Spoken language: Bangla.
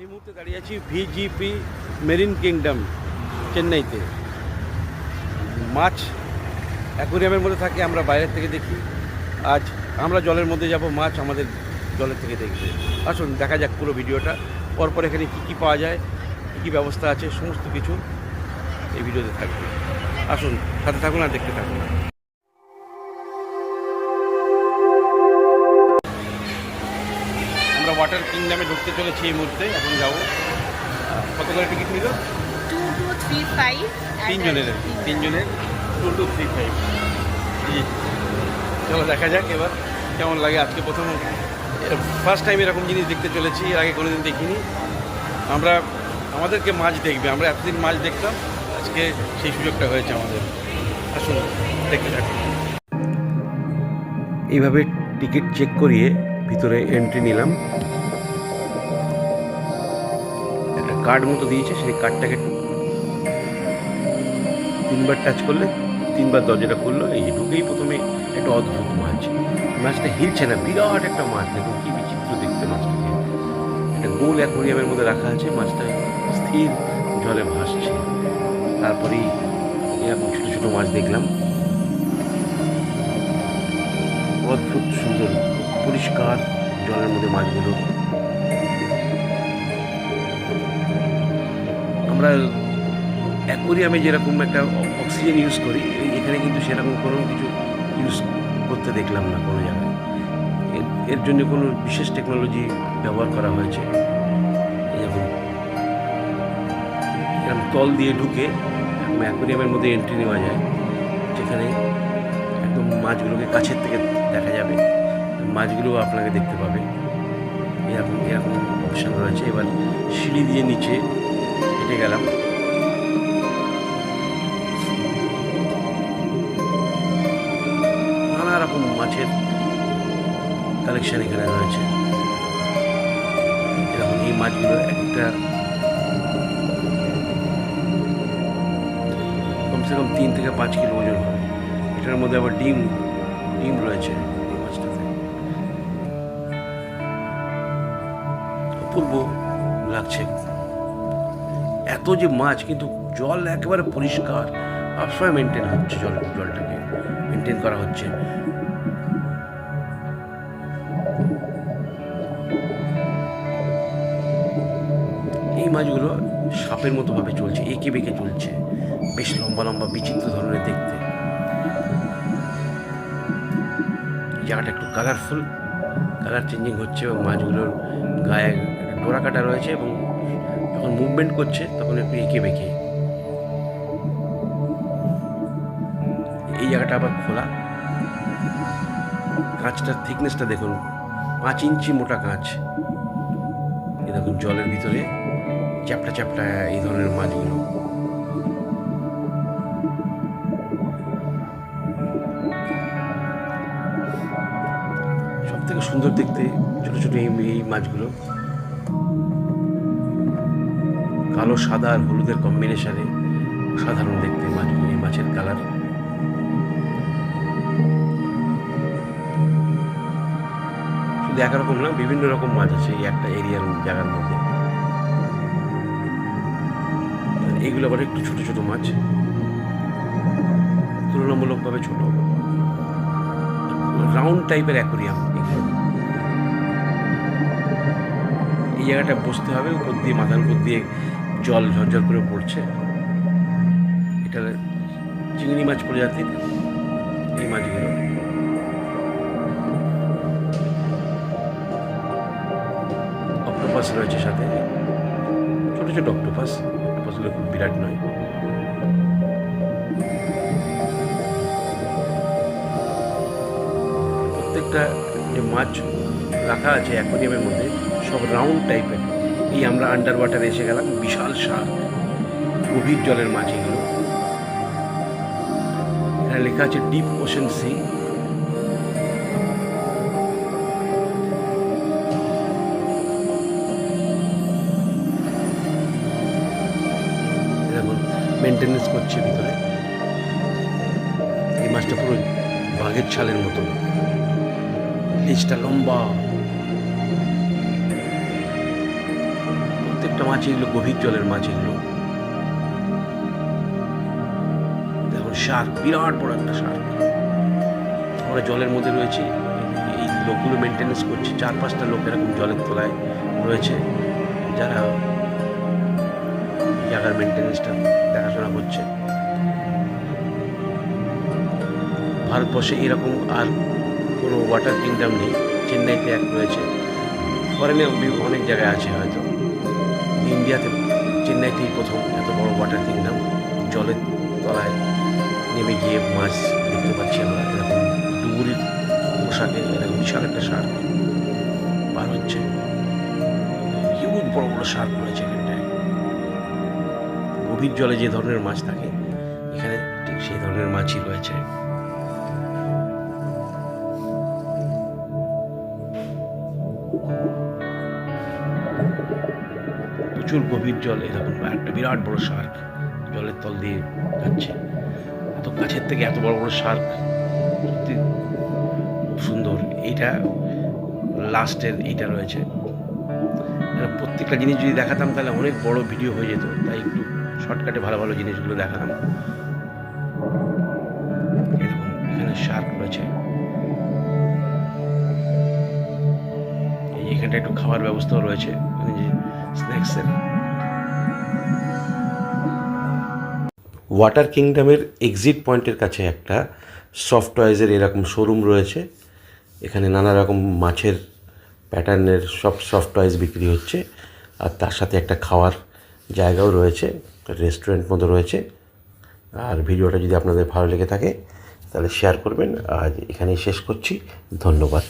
এই মুহূর্তে দাঁড়িয়ে আছি ভিজিপি মেরিন কিংডম চেন্নাইতে। মাছ অ্যাকোয়ারিয়ামের মধ্যে থাকে, আমরা বাইরের থেকে দেখি। আজ আমরা জলের মধ্যে যাব, মাছ আমাদের জলের থেকে দেখবে। আসুন দেখা যাক পুরো ভিডিওটা। পরপর এখানে কী কী পাওয়া যায়, কী কী ব্যবস্থা আছে, সমস্ত কিছু এই ভিডিওতে থাকবে। আসুন সাথে থাকুন আর দেখতে থাকুন। আমরা ওয়াটার কিংডমে ঢুকতে চলেছি এই মুহূর্তে। এখন যাবো। কত করে টিকিট নিল? 2235 তিনজনের 2235। চলো দেখা যাক এবার কেমন লাগে। আজকে প্রথম ফার্স্ট টাইম এরকম জিনিস দেখতে চলেছি, এর আগে কোনোদিন দেখিনি। আমাদেরকে মাছ দেখবে, আমরা এতদিন মাছ দেখতাম, আজকে সেই সুযোগটা হয়েছে আমাদের। আসুন দেখতে থাকুন। এইভাবে টিকিট চেক করিয়ে ভিতরে এন্ট্রি নিলাম। একটা কার্ড মতো দিয়েছে, সেই কার্ডটাকে 3বার টাচ করলে 3বার দরজাটা খুললো। এই যে ঢুকেই প্রথমে একটা অদ্ভুত মাছ। মাছটা হিলছে না, বিরাট একটা মাছ, দেখুন কি বিচিত্র দেখতে মাছটাকে। একটা গোল অ্যাকোয়ারিয়ামের মধ্যে রাখা আছে, মাছটা স্থির জলে ভাসছে। তারপরেই এরকম ছোটো ছোটো মাছ দেখলাম, অদ্ভুত সুন্দর পরিষ্কার জলের মধ্যে মাছগুলো। আমরা অ্যাকোয়ারিয়ামে যেরকম একটা অক্সিজেন ইউজ করি, এখানে কিন্তু সেরকম কোনো কিছু ইউজ করতে দেখলাম না কোনো জায়গায়। এর জন্য কোনো বিশেষ টেকনোলজি ব্যবহার করা হয়েছে। এরকম তল দিয়ে ঢুকে অ্যাকোয়ারিয়ামের মধ্যে এন্ট্রি নেওয়া যায়, যেখানে একদম মাছগুলোকে কাছের থেকে দেখা যাবে, মাছগুলো আপনাকে দেখতে পাবে। এরকম অপশান রয়েছে। এবার সিঁড়ি দিয়ে নিচে হেঁটে গেলাম। নানা রকম মাছের কালেকশন এখানে রয়েছে। এরকম এই মাছগুলো একটা কমসে কম 3 থেকে 5 কিলো ওজন হবে। এটার মধ্যে আবার ডিম রয়েছে এই মাছটাতে। অপূর্ব লাগছে এত যে মাছ, কিন্তু জল একেবারে পরিষ্কার, সবসময় মেনটেন হচ্ছে, জলটাকে মেনটেন করা হচ্ছে। এই মাছগুলো সাপের মতো ভাবে চলছে, এঁকে বেঁকে চলছে, বেশ লম্বা লম্বা বিচিত্র ধরনের দেখতে। জায়গাটা একটু কালারফুল, কালার চেঞ্জিং হচ্ছে এবং মাছগুলোর গায়ে ডোরা কাটা রয়েছে এবং যখন মুভমেন্ট করছে তখন একটু এঁকে বেঁকে। এই জায়গাটা আবার খোলা। কাঁচটার থিকনেসটা দেখুন, 5 ইঞ্চি মোটা কাঁচ। এই দেখুন জলের ভিতরে চ্যাপটা চ্যাপটা এই ধরনের মাছগুলো। সব থেকে সুন্দর দেখতে ছোট ছোট এই মাছগুলো, কালো সাদা আর হলুদের কম্বিনেশনে সাধারণ দেখতে মাছগুলো। এই মাছের কালার শুধু একরকম না, বিভিন্ন রকম মাছ আছে এই একটা এরিয়ার জায়গার মধ্যে। এইগুলো আবার একটু ছোট ছোট মাছ, তুলনামূলকভাবে ছোট, রাউন্ড টাইপের অ্যাকোয়ারিয়াম এগুলো। এই জায়গাটা বসতে হবে, উপর দিয়ে মাথার উপর দিয়ে জল ঝরঝর করে পড়ছে। এটা চিংড়ি মাছ প্রজাতির এই মাছগুলো। অক্টোপাস রয়েছে সাথে, ছোট ছোট অক্টোপাসগুলো খুব বিরাট নয়। প্রত্যেকটা যে মাছ রাখা আছে অ্যাকোয়ারিয়ামের মধ্যে সব রাউন্ড টাইপের। এই আমরা আন্ডার ওয়াটারে এসে গেলাম, বিশাল শার্ক, গভীর জলের মাছ এগুলো। এখানে লেখা আছে ডিপ ওশেন সি। এরকম মেনটেনেন্স করছে ভিতরে। এই মাছটা পুরো বাঘের ছালের মতো, লেজটা লম্বা, মাছ এগুলো, গভীর জলের মাছ এগুলো। দেখুন শার্ক, বিরাট বড় একটা শার্ক। আমরা জলের মধ্যে রয়েছি, এই লোকগুলো মেনটেন্যান্স করছে। 4-5টা লোক এরকম জলের তলায় রয়েছে, যারা জায়গার মেনটেন্যান্সটা দেখাশোনা করছে। ভারতবর্ষে এরকম আর কোনো ওয়াটার কিংডম নেই। চেন্নাইতে এক রয়েছে, ফরেনে অনেক জায়গায় আছে হয়তো। ইন্ডিয়াতে চেন্নাইতেই প্রথম এত বড় ওয়াটার কিংডম। জলের তলায় নেমে গিয়ে মাছ দেখতে পাচ্ছি আমরা। এরকম ডুবুরির পোশাকে এরকম বিশাল একটা শার্ক পার হচ্ছে। হিউজ বড় বড় শার্ক রয়েছে এখানটায়। গভীর জলে যে ধরনের মাছ থাকে, এখানে ঠিক সেই ধরনের মাছই রয়েছে। প্রচুর গভীর জল, এরকম একটা বিরাট বড় শার্ক জলের তল দিয়ে যাচ্ছে। এত কাছের থেকে এত বড় বড় শার্ক সত্যি খুব সুন্দর। এইটা লাস্টের এইটা রয়েছে। প্রত্যেকটা জিনিস যদি দেখাতাম তাহলে অনেক বড় ভিডিও হয়ে যেত, তাই একটু শর্টকাটে ভালো ভালো জিনিসগুলো দেখালাম। এখানে শার্ক রয়েছে। এখানটা একটু খাওয়ার ব্যবস্থাও রয়েছে, স্ন্যাক্সের। ওয়াটার কিংডমের এক্সিট পয়েন্টের কাছে একটা সফট টয়েজের এরকম শোরুম রয়েছে। এখানে নানা রকম মাছের প্যাটার্নের সব সফট টয়েজ বিক্রি হচ্ছে, আর তার সাথে একটা খাওয়ার জায়গাও রয়েছে, রেস্টুরেন্ট মতো রয়েছে। আর ভিডিওটা যদি আপনাদের ভালো লেগে থাকে তাহলে শেয়ার করবেন। আজ এখানেই শেষ করছি, ধন্যবাদ।